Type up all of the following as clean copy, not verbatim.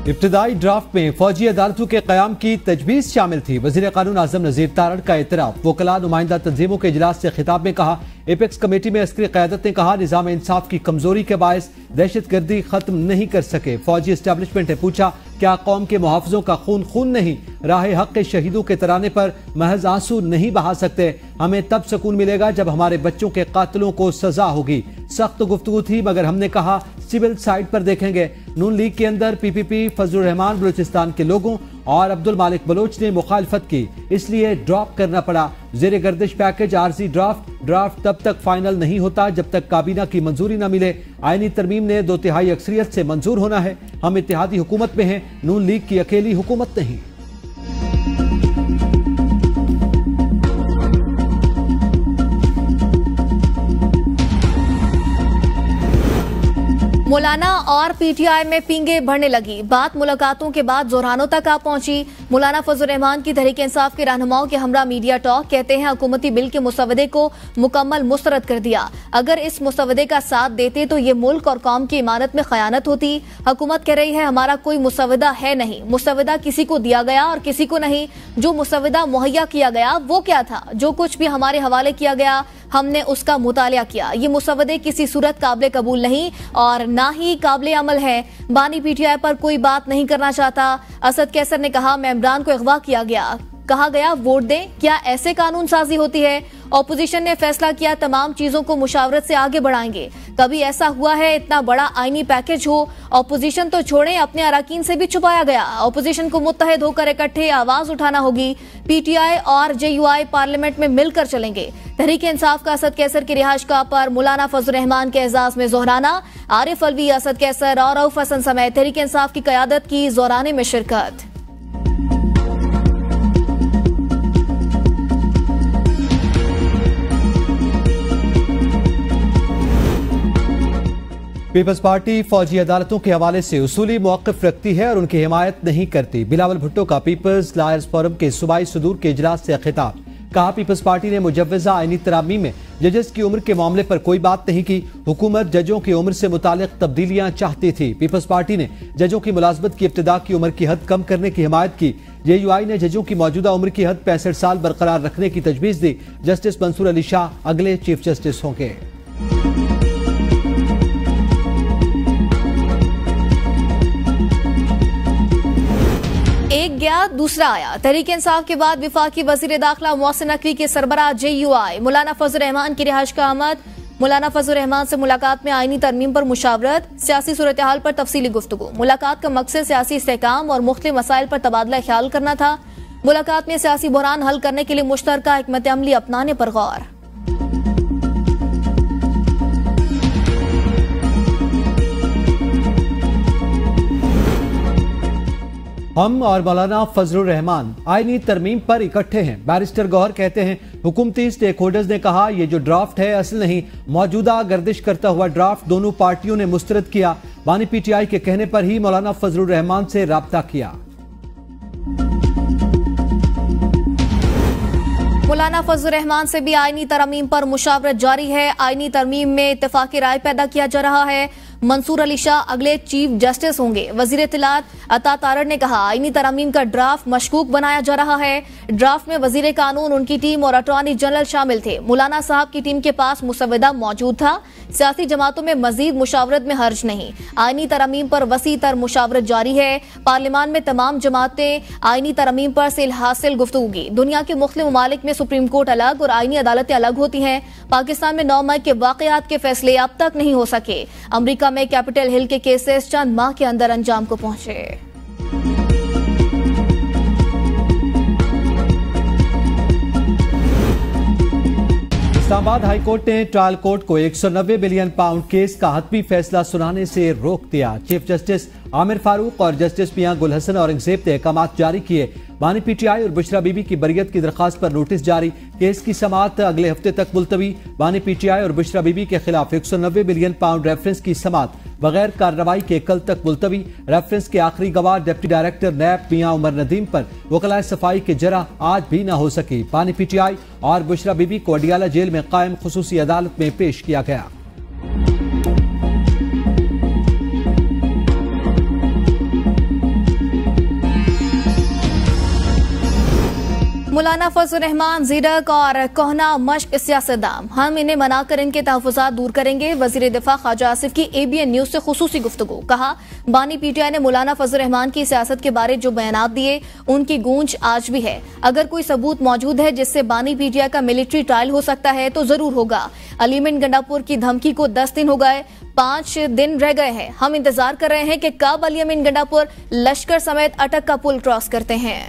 इब्तिदाई draft में फौजी अदालतों के क़याम की तजवीज़ शामिल थी। वज़ीर क़ानून आज़म नज़ीर तारड़ का एतराफ़। वकला नुमाइंदा तंजीमों के इजलास से खिताब में कहा, एपेक्स कमेटी में अस्करी क़यादत ने कहा, निज़ाम इंसाफ की कमजोरी के बायस दहशतगर्दी खत्म नहीं कर सके। फौजी एस्टेब्लिशमेंट ने पूछा, क्या कौम के मुहाफ़िज़ों का खून खून नहीं? राह हक़ के शहीदों के तराने पर महज आंसू नहीं बहा सकते। हमें तब सुकून मिलेगा जब हमारे बच्चों के कातिलों को सजा होगी। सख्त गुफ्तगू थी मगर हमने कहा सिविल साइड पर देखेंगे। नून लीग के अंदर पीपीपी, फजलुर रहमान बलूचिस्तान के लोगों और अब्दुल मालिक बलोच ने मुखालफत की, इसलिए ड्रॉप करना पड़ा। ज़ेरे गर्दिश पैकेज आरजी ड्राफ्ट तब तक फाइनल नहीं होता जब तक काबीना की मंजूरी न मिले। आईनी तरमीम ने 2/3 अक्सरियत से मंजूर होना है। हम इत्तेहादी हुकूमत में हैं, नून लीग की अकेली हुकूमत नहीं। मौलाना और पीटीआई में पींगे बढ़ने लगी। बात मुलाकातों के बाद जोरानों तक आ पहुंची। मौलाना फजलुर रहमान की तहरीक इंसाफ के रहनुमाओं के हमरा मीडिया टॉक कहते हैं, हुकूमती बिल के मुसवदे को मुकम्मल मुस्तरद कर दिया। अगर इस मुसवदे का साथ देते तो ये मुल्क और कौम की इमारत में खयानत होती। हुकूमत कह रही है हमारा कोई मुसवदा है नहीं। मुसवदा किसी को दिया गया और किसी को नहीं। जो मुसवदा मुहैया किया गया वो क्या था? जो कुछ भी हमारे हवाले किया गया हमने उसका मुतालिया किया। ये मुसवदे किसी सूरत काबिल कबूल नहीं और ना ही काबिल अमल है। बानी पीटीआई पर कोई बात नहीं करना चाहता। असद कैसर ने कहा, मेंबरान को अगवा किया गया, कहा गया वोट दें। क्या ऐसे कानून साजी होती है? ऑपोजिशन ने फैसला किया तमाम चीजों को मुशावरत से आगे बढ़ाएंगे। कभी ऐसा हुआ है इतना बड़ा आईनी पैकेज हो, ऑपोजिशन तो छोड़ें अपने अराकीन से भी छुपाया गया। ऑपोजिशन को मुत्तहिद होकर इकट्ठे आवाज उठाना होगी। पीटीआई और जेयूआई पार्लियामेंट में मिलकर चलेंगे। तहरीक इंसाफ का असद कैसर की रिहाइशगाह पर मौलाना फजलुर रहमान के एजाज में जोहराना। आरिफ अलवी, असद कैसर और रऊफ हसन समेत तहरीक इंसाफ की क़यादत की जोराने में शिरकत। पीपल्स पार्टी फौजी अदालतों के हवाले से उसूली मौक़िफ़ रखती है और उनकी हिमायत नहीं करती। बिलावल भुट्टो का पीपल्स लायर्स फोरम के सूबाई सदूर के इजलास से खिताब। कहा, पीपल्स पार्टी ने मुजव्वज़ा आईनी तरामीम में जजेस की उम्र के मामले पर कोई बात नहीं की। हुकूमत जजों की उम्र से मुतालिक तब्दीलियां चाहती थी। पीपल्स पार्टी ने जजों की मुलाजमत की इब्तिदा की उम्र की हद कम करने की हिमायत की। जेयूआई ने जजों की मौजूदा उम्र की हद 65 साल बरकरार रखने की तजवीज़ दी। जस्टिस मंसूर अली शाह अगले चीफ जस्टिस होंगे। एक गया दूसरा आया। तहरीक इंसाफ के बाद विफाकी वजीर दाखिला मोहसिन नकवी के सरबराह जेयूआई मौलाना फजलुर रहमान की रिहाइश का आमद। मौलाना फजलुर रहमान से मुलाकात में आईनी तरमीम पर मुशावरत, सियासी सूरत हाल पर तफसीली गुफ्तगू। मुलाकात का मकसद सियासी इस्तेहकाम और मुख्तलिफ मसाइल पर तबादला ख्याल करना था। मुलाकात में सियासी बहरान हल करने के लिए मुश्तरका हिकमत अमली अपनाने पर गौर। हम और मौलाना फजलुर रहमान आईनी तरमीम पर इकट्ठे हैं। बैरिस्टर गौहर कहते हैं, हुकूमती स्टेक होल्डर्स ने कहा यह जो ड्राफ्ट है असल नहीं, मौजूदा गर्दिश करता हुआ ड्राफ्ट दोनों पार्टियों ने मुस्तरद किया। बानी पीटीआई के कहने पर ही मौलाना फजलुर रहमान से राब्ता किया। मौलाना फजलुर रहमान से भी आईनी तरमीम पर मुशावरत जारी है। आईनी तरमीम में इत्तेफाकी राय पैदा किया जा रहा है। मंसूर अली शाह अगले चीफ जस्टिस होंगे। वजीर इत्तलात अता तारड़ ने कहा, आईनी तरमीम का ड्राफ्ट मशकूक बनाया जा रहा है। ड्राफ्ट में वजीर कानून, उनकी टीम और अटॉर्नी जनरल शामिल थे। मौलाना साहब की टीम के पास मुसवदा मौजूद था। सियासी जमातों में मजीद मुशावरत में हर्ज नहीं। आईनी तरमीम पर वसी तर मुशावरत जारी है। पार्लियामान में तमाम जमातें आईनी तरमीम पर से हासिल गुफ्तगू की। दुनिया के मुख्तलिफ ममालिक में सुप्रीम कोर्ट अलग और आईनी अदालतें अलग होती हैं। पाकिस्तान में 9 मई के वाकयात के फैसले अब तक नहीं हो सके। अमरीका में कैपिटल हिल के केसेस चंद माह के अंदर अंजाम को पहुंचे। इस्लामाबाद हाईकोर्ट ने ट्रायल कोर्ट को 190 बिलियन पाउंड केस का हतमी फैसला सुनाने से रोक दिया। चीफ जस्टिस आमिर फारूक और जस्टिस मियां गुल हसन औरंगजेब ने अहकामात जारी किए। बानी पीटीआई और बुशरा बीबी की बरियत की दरखास्त पर नोटिस जारी। केस की समाअत अगले हफ्ते तक मुलतवी। बानी पीटीआई और बुशरा बीबी के खिलाफ 190 बिलियन पाउंड रेफरेंस की समाअत बगैर कार्रवाई के कल तक मुलतवी। रेफरेंस के आखिरी गवाह डिप्टी डायरेक्टर नैब मियां उमर नदीम पर वकलाए सफाई के जरा आज भी न हो सकी। बानी पीटीआई और बुशरा बीबी को अडियाला जेल में कायम खुसूसी अदालत में पेश किया गया। मौलाना फजल रहमान जीरक और कोहना मश्क सियासतदान, हम इन्हें मनाकर इनके तहफ़्फ़ुज़ात दूर करेंगे। वज़ीर दिफ़ा ख्वाजा आसिफ की ABN न्यूज़ से खुसूसी गुफ्तगू। कहा, बानी PTI ने मौलाना फजल रहमान की सियासत के बारे जो बयानात दिए उनकी गूंज आज भी है। अगर कोई सबूत मौजूद है जिससे बानी PTI का मिलिट्री ट्रायल हो सकता है तो जरूर होगा। अली अमीन गंडापुर की धमकी को 10 दिन हो गए, 5 दिन रह गए हैं। हम इंतजार कर रहे हैं कि कब अली अमीन गंडापुर लश्कर समेत अटक का पुल क्रॉस करते हैं।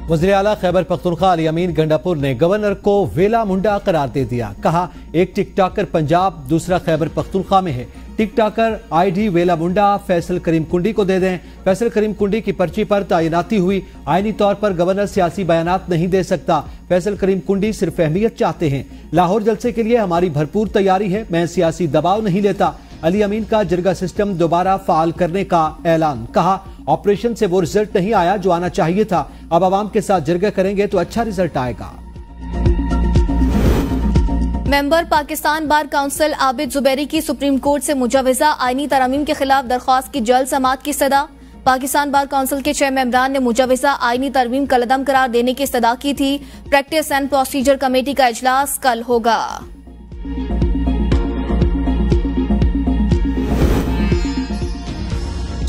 वज़ीर आला खैबर पख्तूनख्वा अली अमीन गंडापुर ने गवर्नर को वेला मुंडा करार दे दिया। कहा, एक टिकटॉकर पंजाब, दूसरा खैबर पख्तूनख्वा में है। टिकटॉकर ID वेला मुंडा फैसल करीम कुंडी को दे दें। फैसल करीम कुंडी की पर्ची पर तैनाती हुई। आईनी तौर पर गवर्नर सियासी बयानात नहीं दे सकता। फैसल करीम कुंडी सिर्फ अहमियत चाहते हैं। लाहौर जलसे के लिए हमारी भरपूर तैयारी है, मैं सियासी दबाव नहीं लेता। अली अमीन का जिरगा सिस्टम दोबारा फाल करने का ऐलान। कहा, ऑपरेशन से वो रिजल्ट नहीं आया जो आना चाहिए था। अब आवाम के साथ जिरगा करेंगे तो अच्छा रिजल्ट आएगा। Member Pakistan bar council Abid Zubairi की सुप्रीम कोर्ट से मुजवजा आईनी तरमीम के खिलाफ दरख्वास्त की जल्द समाअत की सदा। पाकिस्तान बार काउंसिल के 6 मेंबरान ने मुजवजा आईनी तरमीम कलअदम करार देने की सदा की थी। प्रैक्टिस एंड प्रोसीजर कमेटी का इजलास कल होगा।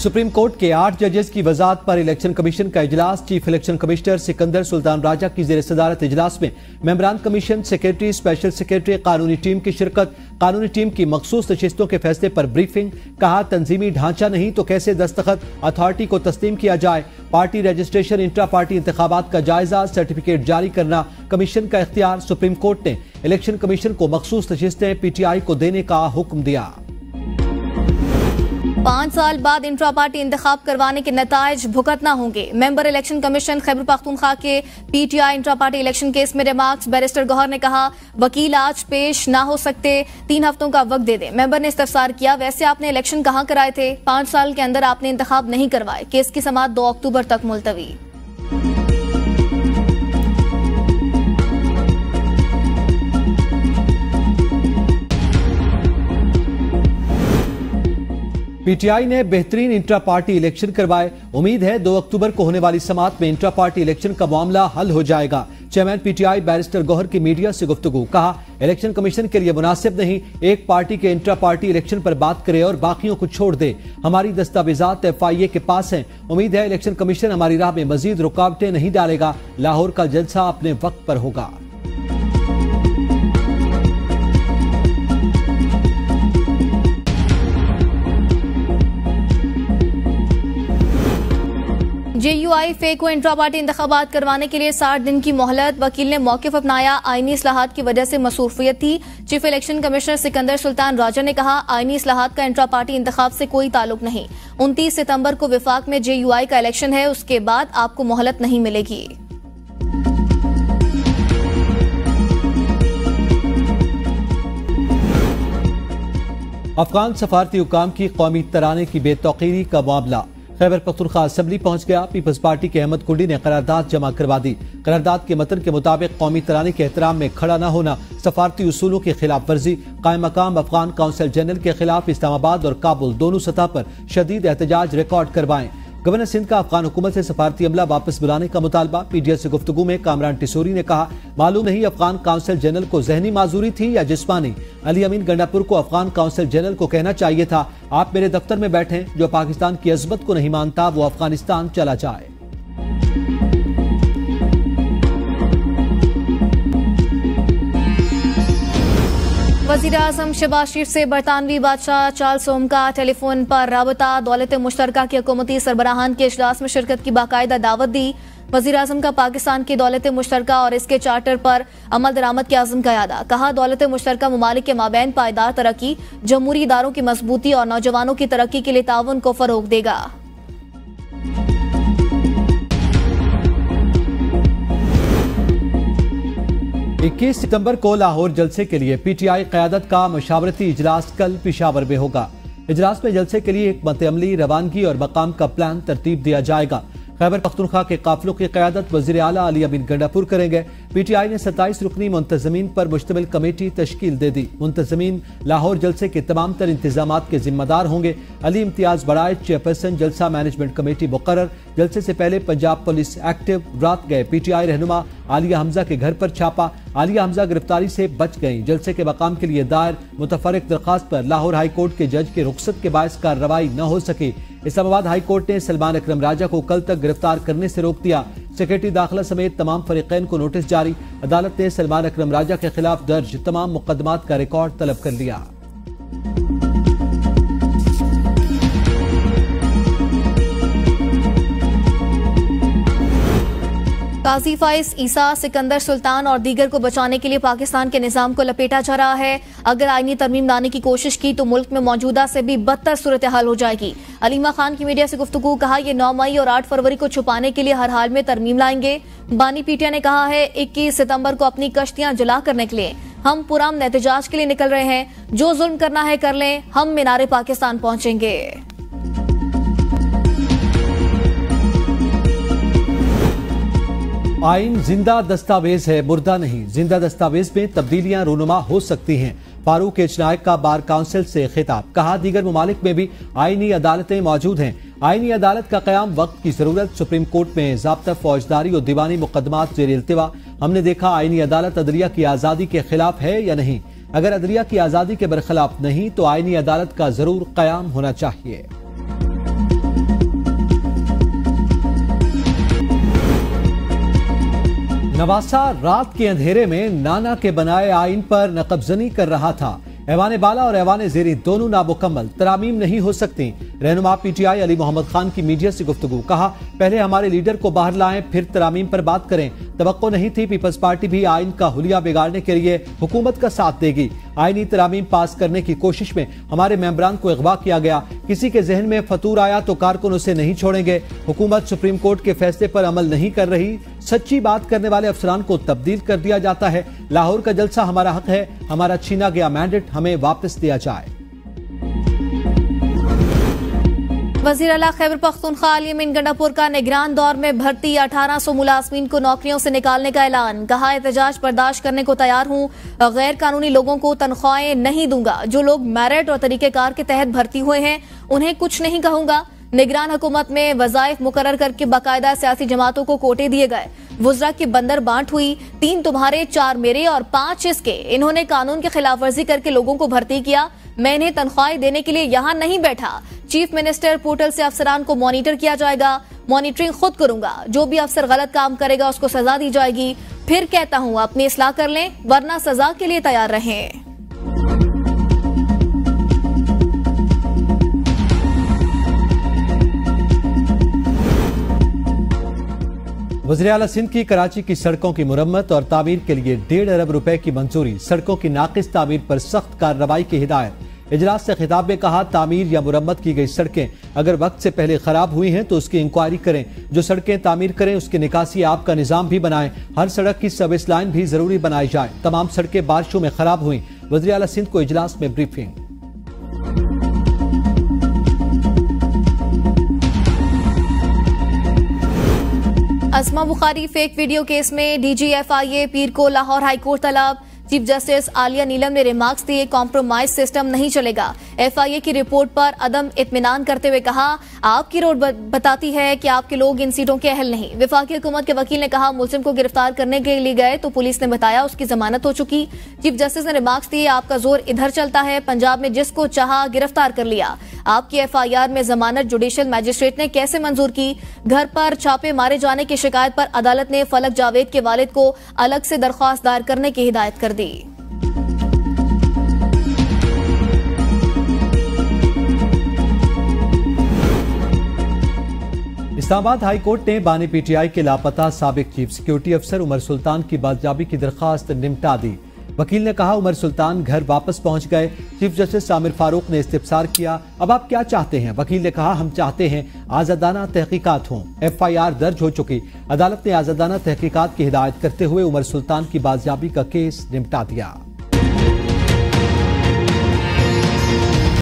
सुप्रीम कोर्ट के 8 जजेस की वजात पर इलेक्शन कमीशन का इजलास। Chief election commissioner Sikandar Sultan Raja की जेर सदारत इजलास में मेंबरान कमीशन, सेक्रेटरी, स्पेशल सेक्रेटरी, कानूनी टीम की शिरकत। कानूनी टीम की मखसूस नशिस्तों के फैसले पर ब्रीफिंग। कहा, तंजीमी ढांचा नहीं तो कैसे दस्तखत अथॉरिटी को तस्लीम किया जाए। पार्टी रजिस्ट्रेशन, इंट्रा पार्टी इंतखाबात का जायजा, सर्टिफिकेट जारी करना कमीशन का इख्तियार। सुप्रीम कोर्ट ने इलेक्शन कमीशन को मखसूस नशिस्तें PTI को देने का हुक्म दिया। 5 साल बाद इंट्रा पार्टी इंतखाब करवाने के नताइज भुगतना होंगे। Member election commission Khyber Pakhtunkhwa के PTI intra party election case में रिमार्क्स। बैरिस्टर गौहर ने कहा, वकील आज पेश ना हो सकते, 3 हफ्तों का वक्त दे दें। मेंबर ने इस्तफसार किया, वैसे आपने इलेक्शन कहां कराए थे? 5 साल के अंदर आपने इंतखाब नहीं करवाए। केस की समाअत 2 अक्टूबर तक मुलतवी। PTI ने बेहतरीन इंट्रा पार्टी इलेक्शन करवाए। उम्मीद है 2 अक्टूबर को होने वाली समाअत में इंट्रा पार्टी इलेक्शन का मामला हल हो जाएगा। चेयरमैन PTI बैरिस्टर गौहर की मीडिया से गुफ्तगू। कहा, इलेक्शन कमीशन के लिए मुनासिब नहीं एक पार्टी के इंट्रा पार्टी इलेक्शन पर बात करे और बाकियों को छोड़ दे। हमारी दस्तावेजात FIA के पास हैं। उम्मीद है इलेक्शन कमीशन हमारी राह में मजीद रुकावटें नहीं डालेगा। लाहौर का जलसा अपने वक्त पर होगा। JUI फे को इंट्रा पार्टी इंतखाबात करवाने के लिए 60 दिन की मोहलत। वकील ने मौकिफ अपनाया, आईनी इस्लाहात की वजह से मसरूफियत थी। Chief election commissioner Sikandar Sultan Raja ने कहा, आईनी इस्लाहात का इंट्रा पार्टी इंतखाब से कोई ताल्लुक नहीं। 29 सितंबर को विफाक में JUI का इलेक्शन है, उसके बाद आपको मोहलत नहीं मिलेगी। अफगान सफारती हुकाम की कौमी तराने की बेतौकीरी का मामला खैबर पख्तूनख्वा असेंबली पहुंच गया। पीपल्स पार्टी के अहमद कुंडी ने करारदाद जमा करवा दी। करारदाद के मतन के मुताबिक कौमी तराने के एहतराम में खड़ा न होना, सफारती उसूलों की खिलाफ वर्जी, कायम मकाम अफगान काउंसिल जनरल के खिलाफ इस्लामाबाद और काबुल दोनों सतह पर शदीद एहतजाज रिकॉर्ड करवाएं। गवर्नर सिंध का अफगान हुकूमत से सफारती अमला वापस बुलाने का मुतालबा। PDS से गुफ्तगू में कामरान टिसोरी ने कहा, मालूम नहीं अफगान काउंसिल जनरल को जहनी माजूरी थी या जिस्मानी। अली अमीन गंडापुर को अफगान काउंसिल जनरल को कहना चाहिए था, आप मेरे दफ्तर में बैठे, जो पाकिस्तान की अजमत को नहीं मानता वो अफगानिस्तान चला जाए। वज़ीर आज़म शहबाज शरीफ से बरतानवी बादशाह चार्ल्स का टेलीफोन पर राबता। दौलत मुश्तरका के हुकूमती सरबराहान के इजलास में शिरकत की बाकायदा दावत दी। वज़ीर आज़म का पाकिस्तान की दौलत मुश्तरका और इसके चार्टर पर अमल दरामद के आज़म का यादा। कहा, दौलत मुश्तरका मुमालिक के माबैन पायदार तरक्की, जमहूरी इदारों की मजबूती और नौजवानों की तरक्की के लिए ताउन को फरोग देगा। 21 सितंबर को लाहौर जलसे के लिए PTI क़यादत का मशावरती इजलास कल पेशावर में होगा। इजलास में जलसे के लिए हिकमत अमली, रवानगी और मकाम का प्लान तरतीब दिया जाएगा। खैबर पख्तूनख्वा के काफिलों की क़यादत वज़ीर आला अली अमीन गंडापुर करेंगे। PTI ने 27 रुकनी मुंतजमीन पर मुश्तमिल कमेटी तश्कील दे दी। मुंतजमीन लाहौर जलसे के तमाम तर इंतजामात के जिम्मेदार होंगे। अली इम्तियाज बड़ाई चेयरपर्सन जलसा मैनेजमेंट कमेटी मुकर्रर। जलसे से पहले पंजाब पुलिस एक्टिव। रात गए PTI रहनुमा आलिया हमजा के घर पर छापा। आलिया हमजा गिरफ्तारी से बच गईं। जलसे के मकाम के लिए दायर मुतफर्रिक दरखास्त पर लाहौर हाई कोर्ट के जज के रुख्सत के बायस कार्रवाई न हो सकी। इस्लामाबाद हाई कोर्ट ने सलमान अकरम राजा को कल तक गिरफ्तार करने से रोक दिया। सेक्रेटरी दाखिला समेत तमाम फरीकैन को नोटिस जारी। अदालत ने सलमान अकरम राजा के खिलाफ दर्ज तमाम मुकदमात का रिकॉर्ड तलब कर लिया। काजी फाइज ईसा, सिकंदर सुल्तान और दीगर को बचाने के लिए पाकिस्तान के निजाम को लपेटा जा रहा है। अगर आईनी तरमीम लाने की कोशिश की तो मुल्क में मौजूदा से भी बदतर सूरत हाल हो जाएगी। अलीमा खान की मीडिया से गुफ्तगू, कहा ये 9 मई और 8 फरवरी को छुपाने के लिए हर हाल में तरमीम लाएंगे। बानी PTI ने कहा है 21 सितंबर को अपनी कश्तियां जला कर निकले। हम पुरअमन एहतजाज के लिए निकल रहे हैं। जो जुल्म करना है कर लें, हम मीनारे पाकिस्तान पहुंचेंगे। आइन जिंदा दस्तावेज है, मुर्दा नहीं। जिंदा दस्तावेज में तब्दीलियां रूनुमा हो सकती हैं। फारूक एच नायक का बार काउंसिल से खिताब, कहा दीगर ममालिक में भी आईनी अदालतें मौजूद हैं। आईनी अदालत का कयाम वक्त की जरूरत। सुप्रीम कोर्ट में ज़ाब्ता फौजदारी और दीवानी मुकदमात जेर इल्तिवा। हमने देखा आईनी अदालत अदलिया की आज़ादी के खिलाफ है या नहीं। अगर अदलिया की आज़ादी के बरखिलाफ नहीं तो आईनी अदालत का जरूर कयाम होना चाहिए। नवासा रात के अंधेरे में नाना के बनाए आइन पर नकबजनी कर रहा था। ऐवान बाला और ऐवान ज़ेरी दोनों नामुकम्मल, तरामीम नहीं हो सकती। रहनुमा PTI अली मोहम्मद खान की मीडिया से गुफ्तगू, कहा पहले हमारे लीडर को बाहर लाएं फिर तरामीम पर बात करें। तवक्को नहीं थी पीपल्स पार्टी भी आइन का हुलिया बिगाड़ने के लिए हुकूमत का साथ देगी। आईनी तरामीम पास करने की कोशिश में हमारे मेंबरान को अगवा किया गया। किसी के जहन में फतूर आया तो कारकुन उसे नहीं छोड़ेंगे। हुकूमत सुप्रीम कोर्ट के फैसले पर अमल नहीं कर रही। सच्ची बात करने वाले अफसरान को तब्दील कर दिया जाता है। लाहौर का जलसा हमारा हक है। हमारा छीना गया मैंडेट हमें वापस दिया जाए। वज़ीर आला खैबर पख्तूनख्वा अली अमीन गंडापुर का निगरान दौर में भर्ती 1800 मुलाजमीन को नौकरियों से निकालने का ऐलान। कहा एहतजाज बर्दाश्त करने को तैयार हूँ। गैर कानूनी लोगों को तनख्वाहें नहीं दूंगा। जो लोग मेरिट और तरीकेकार के तहत भर्ती हुए हैं उन्हें कुछ नहीं कहूंगा। निगरान हुकूमत में वज़ाइफ मुकर्रर करके बाकायदा सियासी जमातों को कोटे दिए गए। वुज़रा की बंदर बांट हुई। 3 तुम्हारे 4 मेरे और 5 इसके। इन्होंने कानून की खिलाफ वर्जी करके लोगों को भर्ती किया। मैं इन्हें तनख्वाहें देने के लिए यहाँ नहीं बैठा। चीफ मिनिस्टर पोर्टल से अफसरान को मॉनिटर किया जाएगा। मॉनिटरिंग खुद करूंगा। जो भी अफसर गलत काम करेगा उसको सजा दी जाएगी। फिर कहता हूँ अपनी इस्लाह कर लें वरना सजा के लिए तैयार रहें। वज़ीर आला सिंध की कराची की सड़कों की मुरम्मत और तामीर के लिए 1.5 अरब रुपए की मंजूरी। सड़कों की नाकिस तामीर पर सख्त कार्रवाई की हिदायत। इजलास से खिताब में कहा तामीर या मुरम्मत की गई सड़कें अगर वक्त से पहले खराब हुई हैं तो उसकी इंक्वायरी करें। जो सड़कें तामीर करें उसकी निकासी आप का निजाम भी बनाएं। हर सड़क की सर्विस लाइन भी जरूरी बनाई जाए। तमाम सड़कें बारिशों में खराब हुई। वज़ीर आला सिंध को इजलास में ब्रीफिंग। अस्मा बुखारी फेक वीडियो केस में DG FIA पीर को लाहौर हाईकोर्ट तलब। चीफ जस्टिस आलिया नीलम ने रिमार्क्स दिए कॉम्प्रोमाइज सिस्टम नहीं चलेगा। FIA की रिपोर्ट पर अदम इत्मीनान करते हुए कहा आपकी रिपोर्ट बताती है कि आपके लोग इन सीटों के अहल नहीं। वफाकी हुकूमत के वकील ने कहा मुलजिम को गिरफ्तार करने के लिए गए तो पुलिस ने बताया उसकी जमानत हो चुकी। चीफ जस्टिस ने रिमार्क्स दिए आपका जोर इधर चलता है। पंजाब में जिसको चाहा गिरफ्तार कर लिया। आपकी FIR में जमानत जुडिशियल मैजिस्ट्रेट ने कैसे मंजूर की। घर पर छापे मारे जाने की शिकायत पर अदालत ने फलक जावेद के वालिद को अलग से दरख्वास्त दायर करने की हिदायत कर दी। इस्लामाबाद हाई कोर्ट ने बानी PTI के लापता साबिक चीफ सिक्योरिटी अफसर उमर सुल्तान की बाजियाबी की दरखास्त निपटा दी। वकील ने कहा उमर सुल्तान घर वापस पहुंच गए। चीफ जस्टिस आमिर फारूक ने इस्तिफसार किया अब आप क्या चाहते हैं। वकील ने कहा हम चाहते हैं आजादाना तहकीकात हों। FIR दर्ज हो चुकी। अदालत ने आजादाना तहकीकात की हिदायत करते हुए उमर सुल्तान की बाजियाबी का केस निपटा दिया।